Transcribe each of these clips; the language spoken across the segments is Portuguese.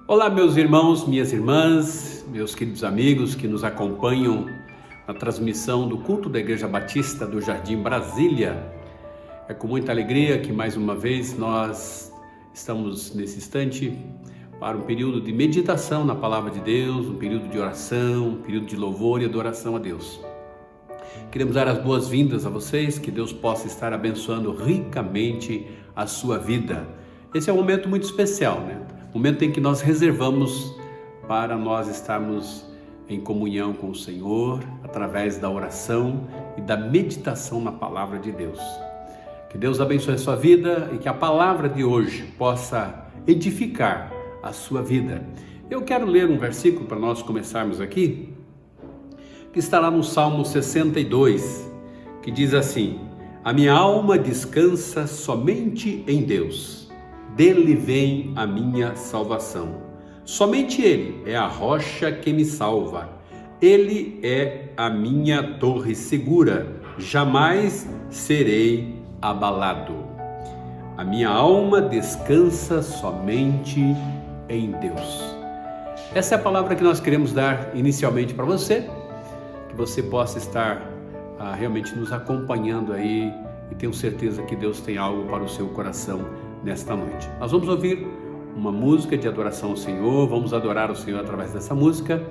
Olá, meus irmãos, minhas irmãs, meus queridos amigos que nos acompanham na transmissão do culto da Igreja Batista do Jardim Brasília. É com muita alegria que mais uma vez nós estamos nesse instante para um período de meditação na Palavra de Deus, um período de oração, um período de louvor e adoração a Deus. Queremos dar as boas-vindas a vocês, que Deus possa estar abençoando ricamente a sua vida. Esse é um momento muito especial, né? Momento em que nós reservamos para nós estarmos em comunhão com o Senhor, através da oração e da meditação na Palavra de Deus. Que Deus abençoe a sua vida e que a palavra de hoje possa edificar a sua vida. Eu quero ler um versículo para nós começarmos aqui, que está lá no Salmo 62, que diz assim: a minha alma descansa somente em Deus. Dele vem a minha salvação. Somente Ele é a rocha que me salva. Ele é a minha torre segura. Jamais serei abalado. A minha alma descansa somente em Deus. Essa é a palavra que nós queremos dar inicialmente para você, que você possa estar realmente nos acompanhando aí, e tenho certeza que Deus tem algo para o seu coração nesta noite. Nós vamos ouvir uma música de adoração ao Senhor, vamos adorar o Senhor através dessa música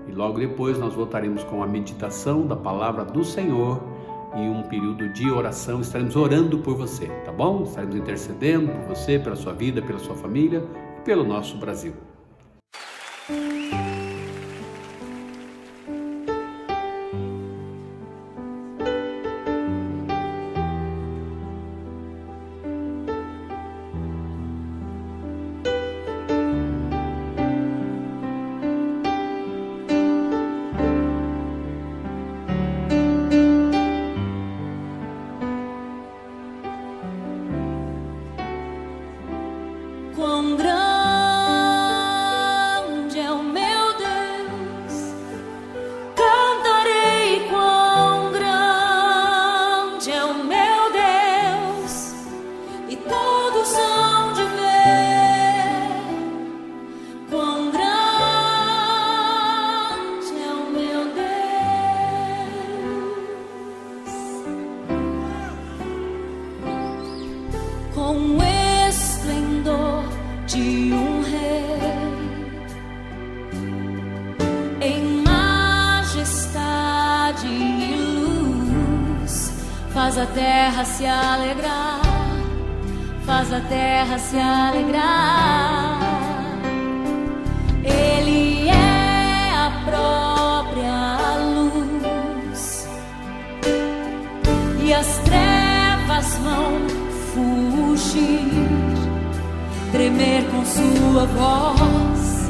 e logo depois nós voltaremos com a meditação da palavra do Senhor e um período de oração. Estaremos orando por você, tá bom? Estaremos intercedendo por você, pela sua vida, pela sua família e pelo nosso Brasil. Quão grande é o meu Deus, cantarei quão grande é o meu Deus, e todos hão de ver quão grande é o meu Deus. Com esplendor de um rei, em majestade e luz, faz a terra se alegrar, faz a terra se alegrar. Ele é a própria luz, e as trevas vão fugir, tremer com sua voz,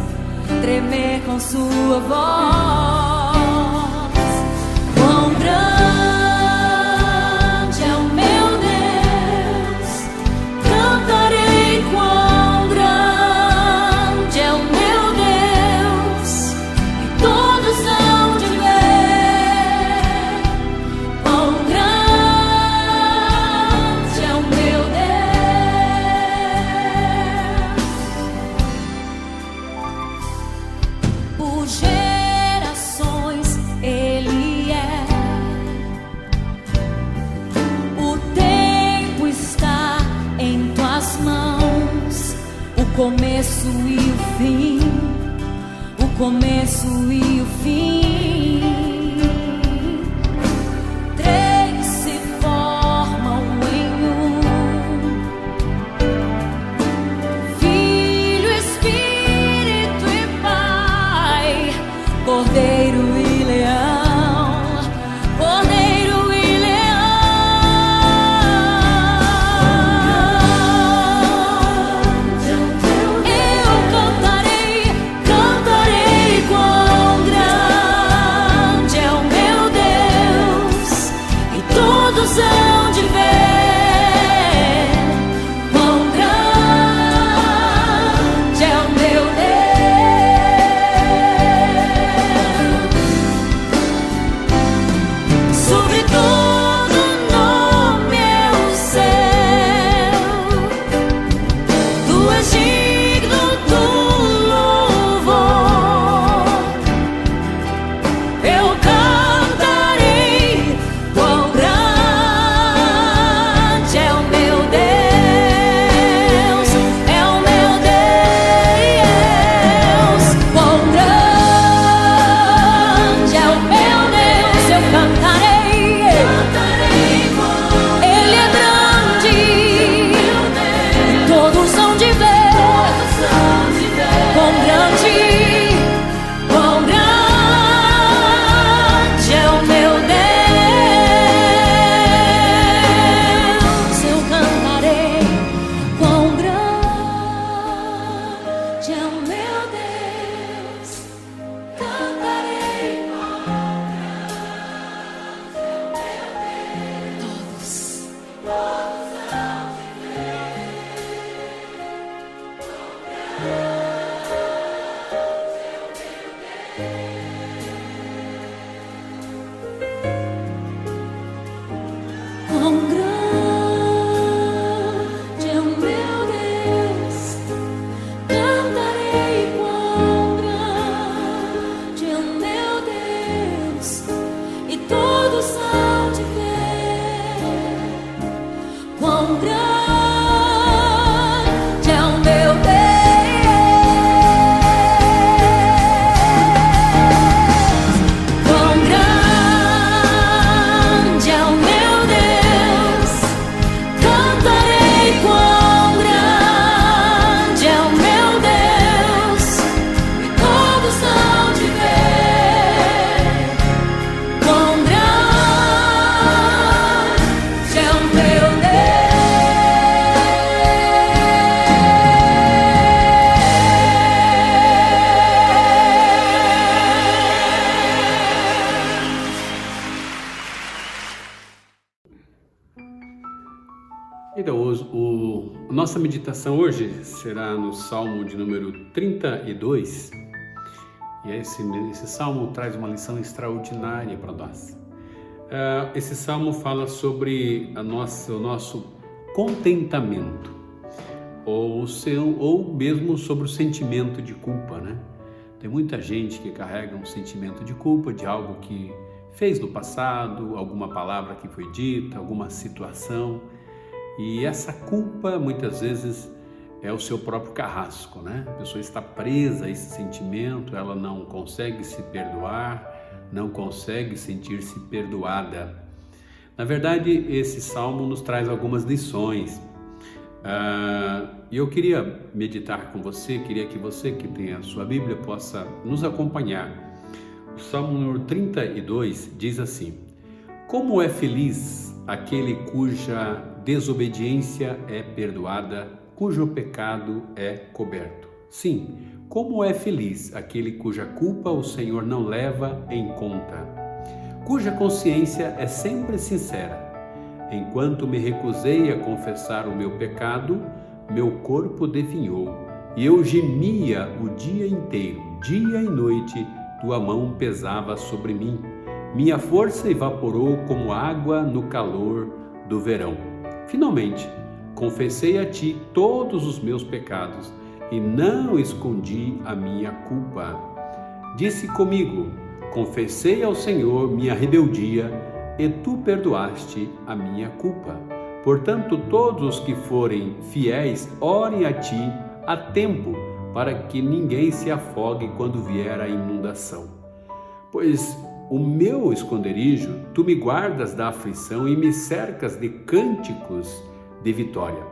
tremer com sua voz. Quão grande é o meu Deus, cantarei quão grande é o meu Deus, e todos hão de ver quão grande é o meu Deus. Por gerações Ele é, o tempo está em tuas mãos, o começo e o fim, o começo e o fim. Três se formam em um: Filho, Espírito e Pai, Cordeiro e Leão, Cordeiro e Leão. Eu cantarei, cantarei quão grande Então, nossa meditação hoje será no Salmo de número 32, e esse Salmo traz uma lição extraordinária para nós. Esse Salmo fala sobre o nosso contentamento, ou mesmo sobre o sentimento de culpa, né? Tem muita gente que carrega um sentimento de culpa de algo que fez no passado, alguma palavra que foi dita, alguma situação. E essa culpa, muitas vezes, é o seu próprio carrasco, né? A pessoa está presa a esse sentimento, ela não consegue se perdoar, não consegue sentir-se perdoada. Na verdade, esse salmo nos traz algumas lições. E eu queria meditar com você, queria que você que tem a sua Bíblia possa nos acompanhar. O Salmo número 32 diz assim: Como é feliz aquele cuja desobediência é perdoada, cujo pecado é coberto. Sim, como é feliz aquele cuja culpa o Senhor não leva em conta, cuja consciência é sempre sincera. Enquanto me recusei a confessar o meu pecado, meu corpo definhou, e eu gemia o dia inteiro, dia e noite, tua mão pesava sobre mim. Minha força evaporou como água no calor do verão. Finalmente, confessei a ti todos os meus pecados e não escondi a minha culpa. Disse comigo: confessei ao Senhor minha rebeldia e tu perdoaste a minha culpa. Portanto, todos os que forem fiéis, orem a ti a tempo, para que ninguém se afogue quando vier a inundação. Pois o meu esconderijo, tu me guardas da aflição e me cercas de cânticos de vitória.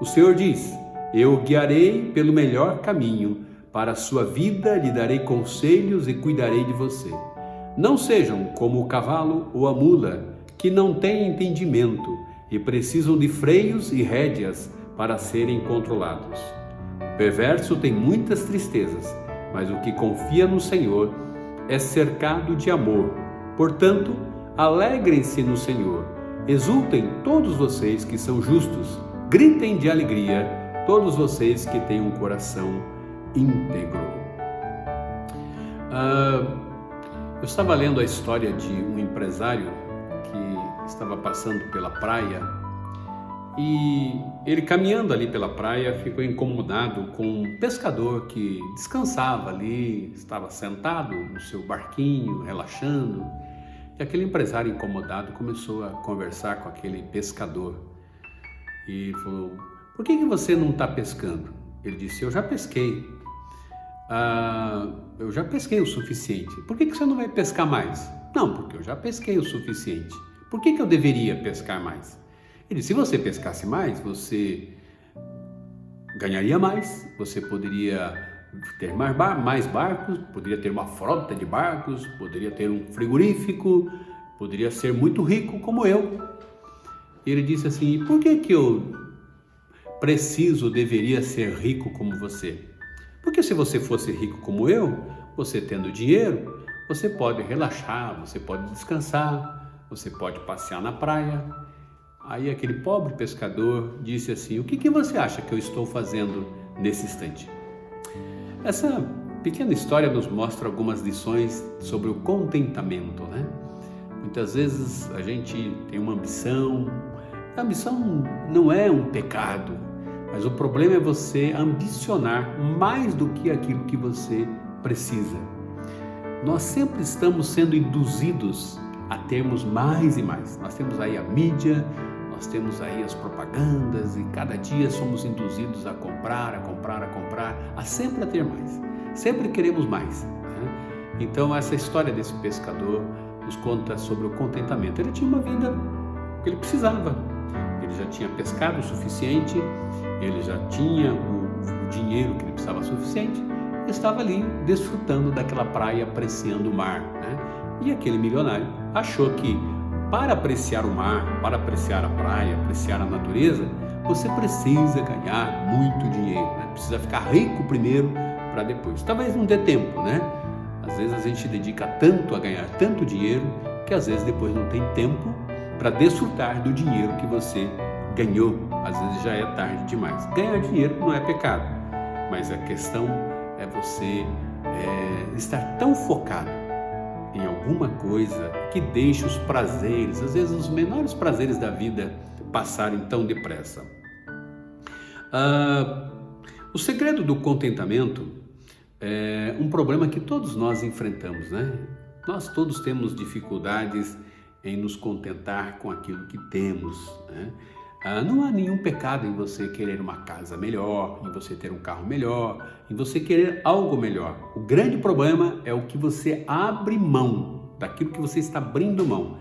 O Senhor diz: eu o guiarei pelo melhor caminho, para a sua vida lhe darei conselhos e cuidarei de você. Não sejam como o cavalo ou a mula, que não têm entendimento e precisam de freios e rédeas para serem controlados. O perverso tem muitas tristezas, mas o que confia no Senhor é cercado de amor. Portanto, alegrem-se no Senhor, exultem todos vocês que são justos, gritem de alegria todos vocês que têm um coração íntegro. Eu estava lendo a história de um empresário que estava passando pela praia e ele, caminhando ali pela praia, ficou incomodado com um pescador que descansava ali, estava sentado no seu barquinho, relaxando. E aquele empresário incomodado começou a conversar com aquele pescador e falou: por que você não está pescando? Ele disse: eu já pesquei. Eu já pesquei o suficiente. Por que você não vai pescar mais? Não, porque eu já pesquei o suficiente. Por que eu deveria pescar mais? Ele disse: se você pescasse mais, você ganharia mais, você poderia ter mais barcos, poderia ter uma frota de barcos, poderia ter um frigorífico, poderia ser muito rico como eu. Ele disse assim: e por que eu deveria ser rico como você? Porque se você fosse rico como eu, você tendo dinheiro, você pode relaxar, você pode descansar, você pode passear na praia. Aí aquele pobre pescador disse assim: o que você acha que eu estou fazendo nesse instante? Essa pequena história nos mostra algumas lições sobre o contentamento, né? Muitas vezes a gente tem uma ambição. A ambição não é um pecado, mas o problema é você ambicionar mais do que aquilo que você precisa. Nós sempre estamos sendo induzidos a termos mais e mais. Nós temos aí a mídia, nós temos aí as propagandas e cada dia somos induzidos a comprar, a sempre a ter mais. Sempre queremos mais, né? Então essa história desse pescador nos conta sobre o contentamento. Ele tinha uma vida que ele precisava. Ele já tinha pescado o suficiente, ele já tinha o dinheiro que ele precisava suficiente, e estava ali desfrutando daquela praia, apreciando o mar, né? E aquele milionário achou que para apreciar o mar, para apreciar a praia, apreciar a natureza, você precisa ganhar muito dinheiro, né? Precisa ficar rico primeiro para depois. Talvez não dê tempo, né? Às vezes a gente dedica tanto a ganhar tanto dinheiro que às vezes depois não tem tempo para desfrutar do dinheiro que você ganhou às vezes já é tarde demais. Ganhar dinheiro não é pecado, mas a questão é você estar tão focado em alguma coisa que deixe os prazeres, às vezes os menores prazeres da vida, passarem tão depressa. O segredo do contentamento é um problema que todos nós enfrentamos, né? Nós todos temos dificuldades em nos contentar com aquilo que temos, né? Não há nenhum pecado em você querer uma casa melhor, em você ter um carro melhor, em você querer algo melhor. O grande problema é o que você abre mão, daquilo que você está abrindo mão,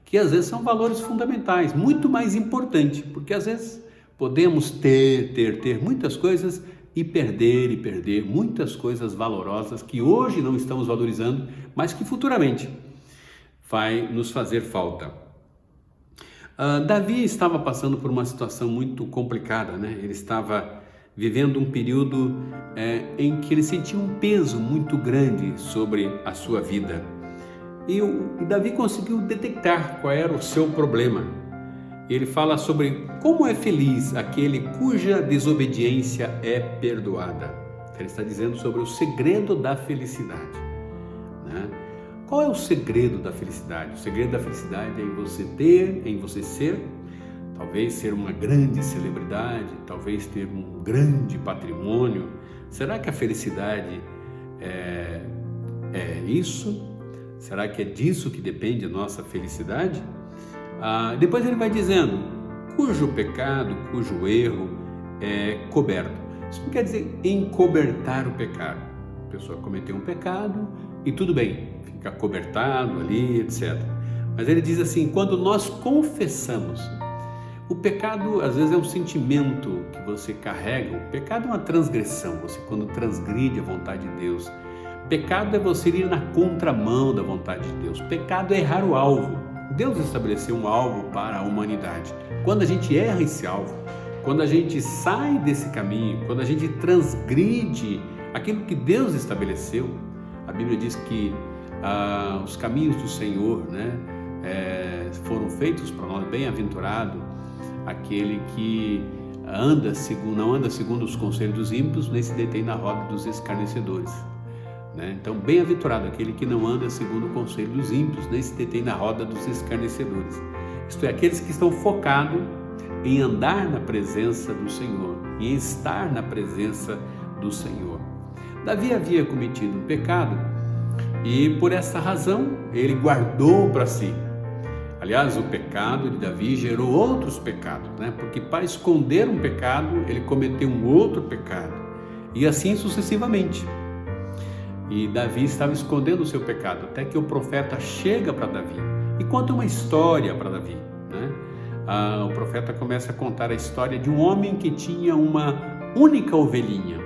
que às vezes são valores fundamentais, muito mais importante, porque às vezes podemos ter muitas coisas e perder muitas coisas valorosas que hoje não estamos valorizando, mas que futuramente vai nos fazer falta. Davi estava passando por uma situação muito complicada, né? Ele estava vivendo um período em que ele sentia um peso muito grande sobre a sua vida. E Davi conseguiu detectar qual era o seu problema. Ele fala sobre como é feliz aquele cuja desobediência é perdoada. Ele está dizendo sobre o segredo da felicidade, né? Qual é o segredo da felicidade? O segredo da felicidade é em você ter, em você ser, talvez ser uma grande celebridade, talvez ter um grande patrimônio. Será que a felicidade é isso? Será que é disso que depende a nossa felicidade? Depois ele vai dizendo, cujo pecado, cujo erro é coberto. Isso não quer dizer encobertar o pecado. A pessoa cometeu um pecado e tudo bem, fica cobertado ali, etc. Mas ele diz assim, quando nós confessamos, o pecado às vezes é um sentimento que você carrega, o pecado é uma transgressão, você quando transgride a vontade de Deus. Pecado é você ir na contramão da vontade de Deus, pecado é errar o alvo. Deus estabeleceu um alvo para a humanidade. Quando a gente erra esse alvo, quando a gente sai desse caminho, quando a gente transgride aquilo que Deus estabeleceu, a Bíblia diz que os caminhos do Senhor, né, foram feitos para nós, bem-aventurado aquele que não anda segundo os conselhos dos ímpios, nem se detém na roda dos escarnecedores, né? Então, bem-aventurado aquele que não anda segundo o conselho dos ímpios, nem se detém na roda dos escarnecedores. Isto é, aqueles que estão focados em andar na presença do Senhor, em estar na presença do Senhor. Davi havia cometido um pecado e por essa razão ele guardou para si. Aliás, o pecado de Davi gerou outros pecados, né? Porque para esconder um pecado, ele cometeu um outro pecado e assim sucessivamente. E Davi estava escondendo o seu pecado, até que o profeta chega para Davi e conta uma história para Davi, né? O profeta começa a contar a história de um homem que tinha uma única ovelhinha.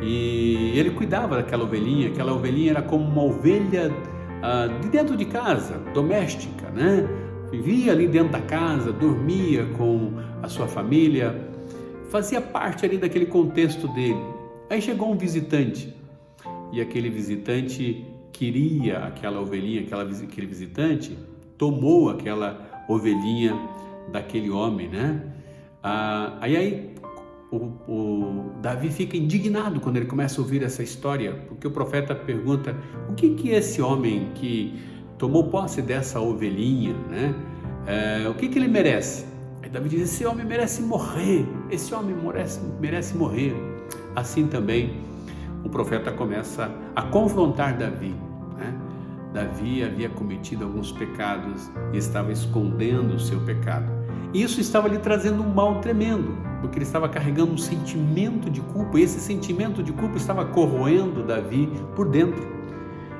E ele cuidava daquela ovelhinha, aquela ovelhinha era como uma ovelha de dentro de casa, doméstica, né? Vivia ali dentro da casa, dormia com a sua família, fazia parte ali daquele contexto dele. Aí chegou um visitante, e aquele visitante queria aquela ovelhinha, aquele visitante tomou aquela ovelhinha daquele homem, né? Aí o Davi fica indignado quando ele começa a ouvir essa história, porque o profeta pergunta, o que esse homem que tomou posse dessa ovelhinha, né? O que ele merece? Aí Davi diz, esse homem merece morrer, esse homem merece morrer. Assim também o profeta começa a confrontar Davi, né? Davi havia cometido alguns pecados e estava escondendo o seu pecado. E isso estava lhe trazendo um mal tremendo, porque ele estava carregando um sentimento de culpa, e esse sentimento de culpa estava corroendo Davi por dentro.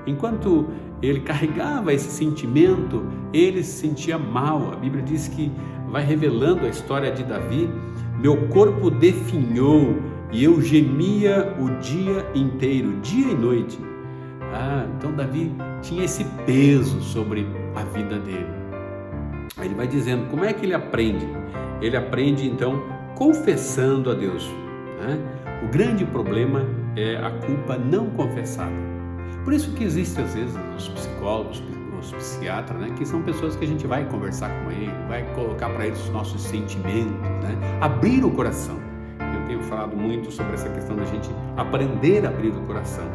Enquanto ele carregava esse sentimento, ele se sentia mal. A Bíblia diz que vai revelando a história de Davi, meu corpo definhou e eu gemia o dia inteiro, dia e noite. Então Davi tinha esse peso sobre a vida dele. Aí ele vai dizendo, como é que ele aprende? Ele aprende então confessando a Deus, né? O grande problema é a culpa não confessada. Por isso que existe às vezes os psicólogos, nosso psiquiatra, né? Que são pessoas que a gente vai conversar com ele, vai colocar para eles os nossos sentimentos, né? Abrir o coração. Eu tenho falado muito sobre essa questão da gente aprender a abrir o coração.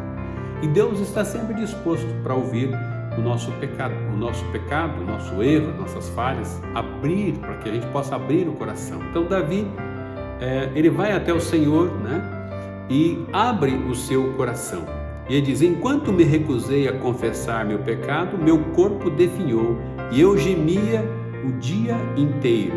E Deus está sempre disposto para ouvir o nosso pecado, o nosso erro, nossas falhas, abrir, para que a gente possa abrir o coração. Então Davi, ele vai até o Senhor, né? E abre o seu coração. E ele diz: enquanto me recusei a confessar meu pecado, meu corpo definhou e eu gemia o dia inteiro.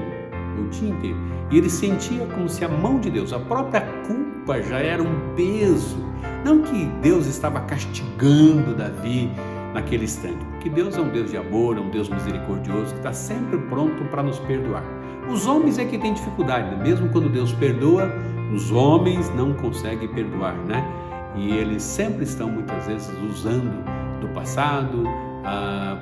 E ele sentia como se a mão de Deus, a própria culpa já era um peso. Não que Deus estava castigando Davi naquele instante, porque Deus é um Deus de amor, é um Deus misericordioso, que está sempre pronto para nos perdoar. Os homens é que têm dificuldade, né? Mesmo quando Deus perdoa, os homens não conseguem perdoar, né? E eles sempre estão, muitas vezes, usando do passado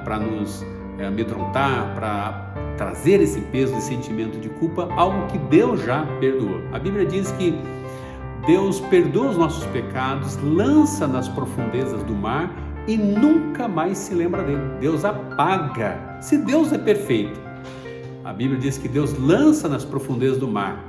para nos amedrontar, para trazer esse peso de sentimento de culpa, algo que Deus já perdoou. A Bíblia diz que Deus perdoa os nossos pecados, lança nas profundezas do mar e nunca mais se lembra dele. Deus apaga. Se Deus é perfeito, a Bíblia diz que Deus lança nas profundezas do mar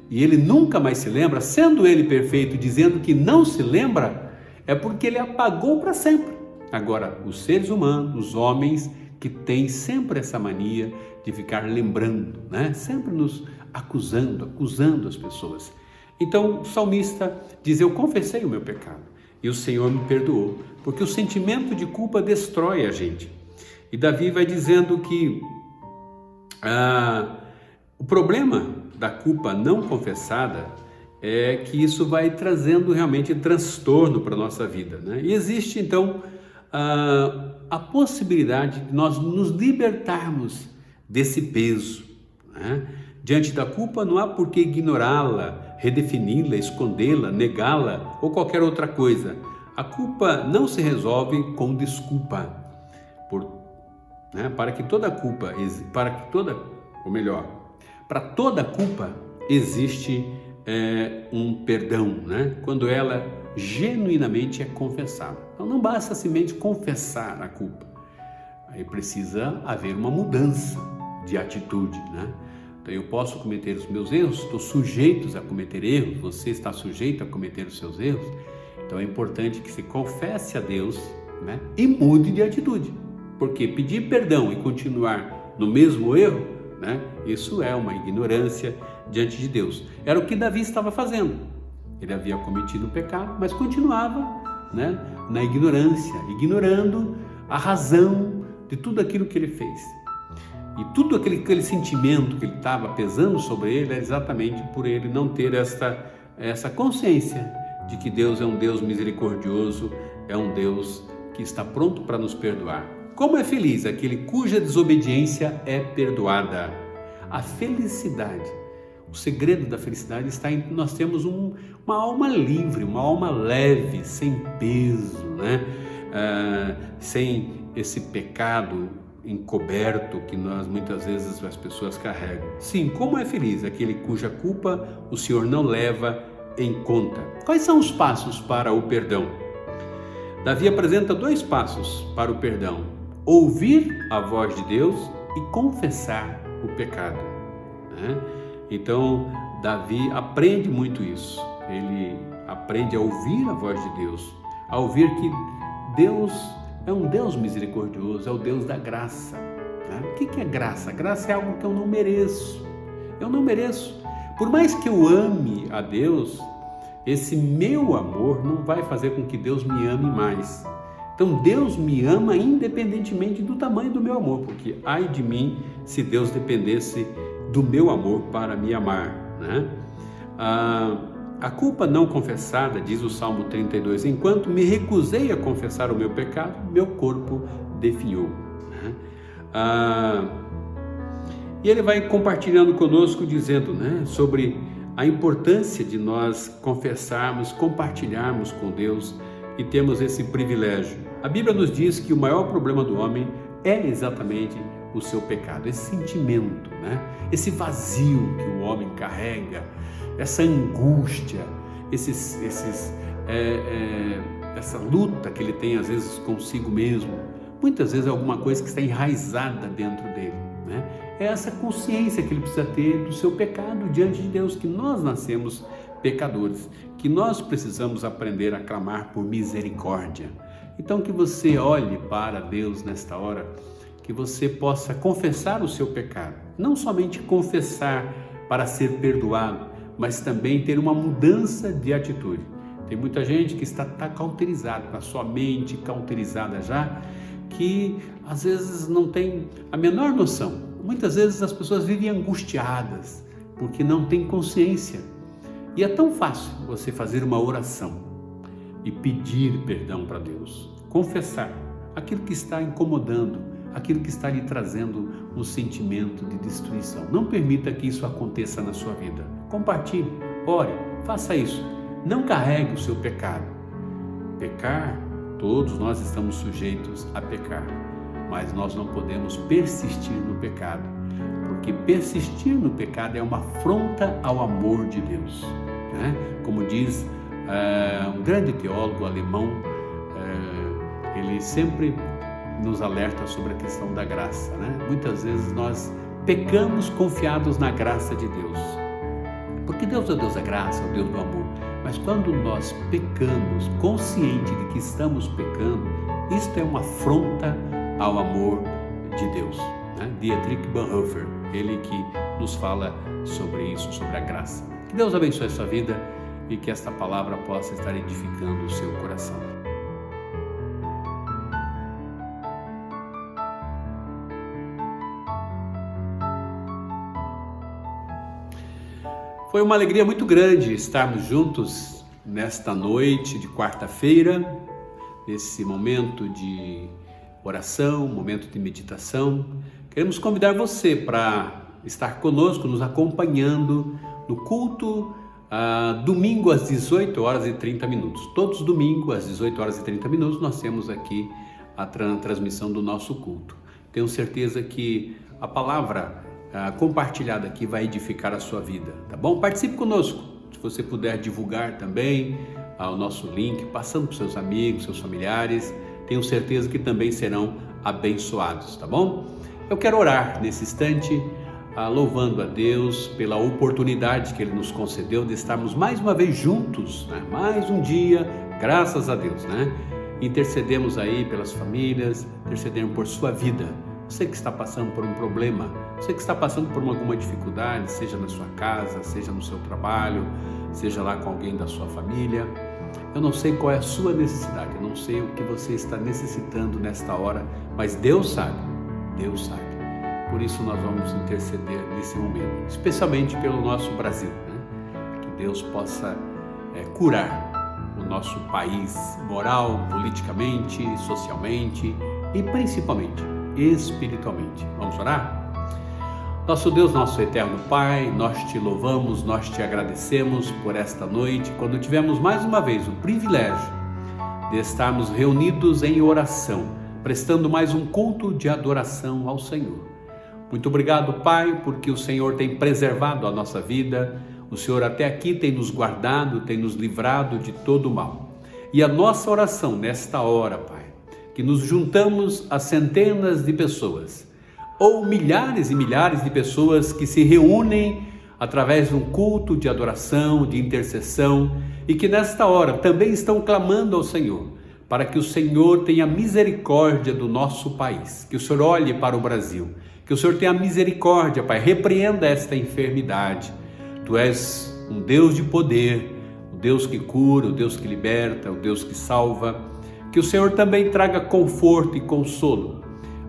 e ele nunca mais se lembra, sendo ele perfeito, dizendo que não se lembra, é porque ele apagou para sempre. Agora, os seres humanos, os homens, que têm sempre essa mania de ficar lembrando, né? Sempre nos acusando as pessoas. Então o salmista diz: eu confessei o meu pecado e o Senhor me perdoou, porque o sentimento de culpa destrói a gente. E Davi vai dizendo que o problema da culpa não confessada é que isso vai trazendo realmente transtorno para a nossa vida, né? E existe então a possibilidade de nós nos libertarmos desse peso, né? Diante da culpa não há por que ignorá-la, redefini-la, escondê-la, negá-la ou qualquer outra coisa. A culpa não se resolve com desculpa. Para toda culpa existe um perdão, né? Quando ela genuinamente é confessada. Então não basta simplesmente confessar a culpa, aí precisa haver uma mudança de atitude, né? Então eu posso cometer os meus erros, estou sujeito a cometer erros, você está sujeito a cometer os seus erros, então é importante que se confesse a Deus, né? E mude de atitude, porque pedir perdão e continuar no mesmo erro, né? Isso é uma ignorância diante de Deus. Era o que Davi estava fazendo. Ele havia cometido o pecado, mas continuava, né, na ignorância, ignorando a razão de tudo aquilo que ele fez. E tudo aquele sentimento que ele estava pesando sobre ele era exatamente por ele não ter essa consciência de que Deus é um Deus misericordioso, é um Deus que está pronto para nos perdoar. Como é feliz aquele cuja desobediência é perdoada. A felicidade, o segredo da felicidade está em que nós temos uma alma livre, uma alma leve, sem peso, né? Sem esse pecado encoberto que muitas vezes as pessoas carregam. Sim, como é feliz aquele cuja culpa o Senhor não leva em conta. Quais são os passos para o perdão? Davi apresenta 2 passos para o perdão: ouvir a voz de Deus e confessar o pecado, né? Então Davi aprende muito isso. Ele aprende a ouvir a voz de Deus, a ouvir que Deus é um Deus misericordioso, é o Deus da graça, né? O que é graça? Graça é algo que eu não mereço. Eu não mereço. Por mais que eu ame a Deus, esse meu amor não vai fazer com que Deus me ame mais. Então Deus me ama independentemente do tamanho do meu amor, porque ai de mim se Deus dependesse do meu amor para me amar, né? A culpa não confessada, diz o Salmo 32, enquanto me recusei a confessar o meu pecado, meu corpo definhou, né? E ele vai compartilhando conosco, dizendo, né, sobre a importância de nós confessarmos, compartilharmos com Deus e temos esse privilégio. A Bíblia nos diz que o maior problema do homem é exatamente o seu pecado, esse sentimento, né? Esse vazio que o homem carrega, essa angústia, essa luta que ele tem às vezes consigo mesmo, Muitas vezes é alguma coisa que está enraizada dentro dele, né? É essa consciência que ele precisa ter do seu pecado diante de Deus, que nós nascemos pecadores, que nós precisamos aprender a clamar por misericórdia. Então que você olhe para Deus nesta hora, que você possa confessar o seu pecado, não somente confessar para ser perdoado, mas também ter uma mudança de atitude. Tem muita gente que está cauterizada, com a sua mente cauterizada já, que às vezes não tem a menor noção. Muitas vezes as pessoas vivem angustiadas porque não têm consciência. E é tão fácil você fazer uma oração e pedir perdão para Deus, confessar aquilo que está incomodando, aquilo que está lhe trazendo um sentimento de destruição. Não permita que isso aconteça na sua vida. Compartilhe, ore, faça isso. Não carregue o seu pecado. Pecar, todos nós estamos sujeitos a pecar, mas nós não podemos persistir no pecado, porque persistir no pecado é uma afronta ao amor de Deus, né? Como diz um grande teólogo alemão, ele sempre nos alerta sobre a questão da graça, né? Muitas vezes nós pecamos confiados na graça de Deus, porque Deus é o Deus da graça, é o Deus do amor. Mas quando nós pecamos, consciente de que estamos pecando, isto é uma afronta ao amor de Deus, né? Dietrich Bonhoeffer, ele que nos fala sobre isso, sobre a graça. Que Deus abençoe a sua vida e que esta palavra possa estar edificando o seu coração. Foi uma alegria muito grande estarmos juntos nesta noite de quarta-feira, nesse momento de oração, momento de meditação. Queremos convidar você para estar conosco, nos acompanhando no culto, domingo às 18h30. Todos os domingos às 18h30 nós temos aqui a transmissão do nosso culto. Tenho certeza que a palavra compartilhada aqui vai edificar a sua vida, tá bom? Participe conosco, se você puder divulgar também o nosso link, passando para os seus amigos, seus familiares, tenho certeza que também serão abençoados, tá bom? Eu quero orar nesse instante, louvando a Deus pela oportunidade que Ele nos concedeu de estarmos mais uma vez juntos, né? Mais um dia, graças a Deus, né? Intercedemos aí pelas famílias, intercedemos por sua vida. Você que está passando por um problema, você que está passando por alguma dificuldade, seja na sua casa, seja no seu trabalho, seja lá com alguém da sua família. Eu não sei qual é a sua necessidade, eu não sei o que você está necessitando nesta hora, mas Deus sabe, Deus sabe. Por isso nós vamos interceder nesse momento, especialmente pelo nosso Brasil, né? Que Deus possa curar o nosso país moral, politicamente, socialmente e principalmente espiritualmente. Vamos orar? Nosso Deus, nosso eterno Pai, nós te louvamos, nós te agradecemos por esta noite, quando tivemos mais uma vez o privilégio de estarmos reunidos em oração, prestando mais um culto de adoração ao Senhor. Muito obrigado, Pai, porque o Senhor tem preservado a nossa vida, o Senhor até aqui tem nos guardado, tem nos livrado de todo o mal. E a nossa oração nesta hora, Pai, que nos juntamos a centenas de pessoas, ou milhares e milhares de pessoas que se reúnem através de um culto de adoração, de intercessão, e que nesta hora também estão clamando ao Senhor, para que o Senhor tenha misericórdia do nosso país, que o Senhor olhe para o Brasil, que o Senhor tenha misericórdia, Pai, repreenda esta enfermidade. Tu és um Deus de poder, o Deus que cura, o Deus que liberta, o Deus que salva. Que o Senhor também traga conforto e consolo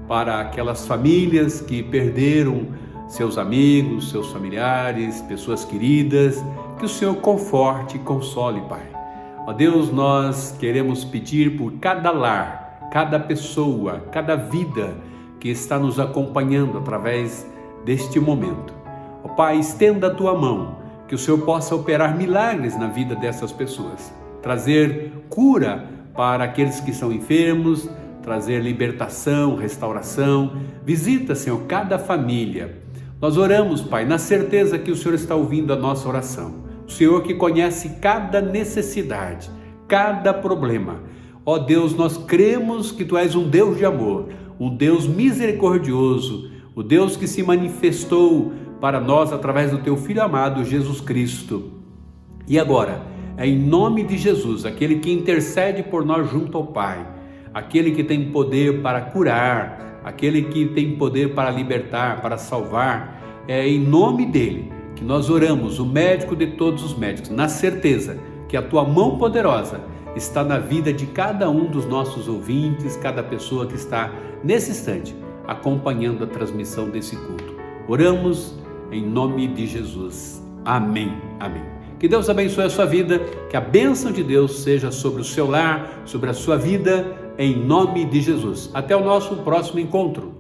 para aquelas famílias que perderam seus amigos, seus familiares, pessoas queridas. Que o Senhor conforte e console, Pai. Ó Deus, nós queremos pedir por cada lar, cada pessoa, cada vida que está nos acompanhando através deste momento. Ó Pai, estenda a Tua mão, que o Senhor possa operar milagres na vida dessas pessoas, trazer cura para aqueles que são enfermos, trazer libertação, restauração. Visita, Senhor, cada família. Nós oramos, Pai, na certeza que o Senhor está ouvindo a nossa oração. O Senhor que conhece cada necessidade, cada problema. Ó Deus, nós cremos que Tu és um Deus de amor, um Deus misericordioso, o Deus que se manifestou para nós através do Teu Filho amado, Jesus Cristo. E agora, é em nome de Jesus, aquele que intercede por nós junto ao Pai, aquele que tem poder para curar, aquele que tem poder para libertar, para salvar, é em nome dele que nós oramos, o médico de todos os médicos, na certeza que a Tua mão poderosa está na vida de cada um dos nossos ouvintes, cada pessoa que está nesse instante acompanhando a transmissão desse culto. Oramos em nome de Jesus. Amém. Amém. Que Deus abençoe a sua vida, que a bênção de Deus seja sobre o seu lar, sobre a sua vida, em nome de Jesus. Até o nosso próximo encontro.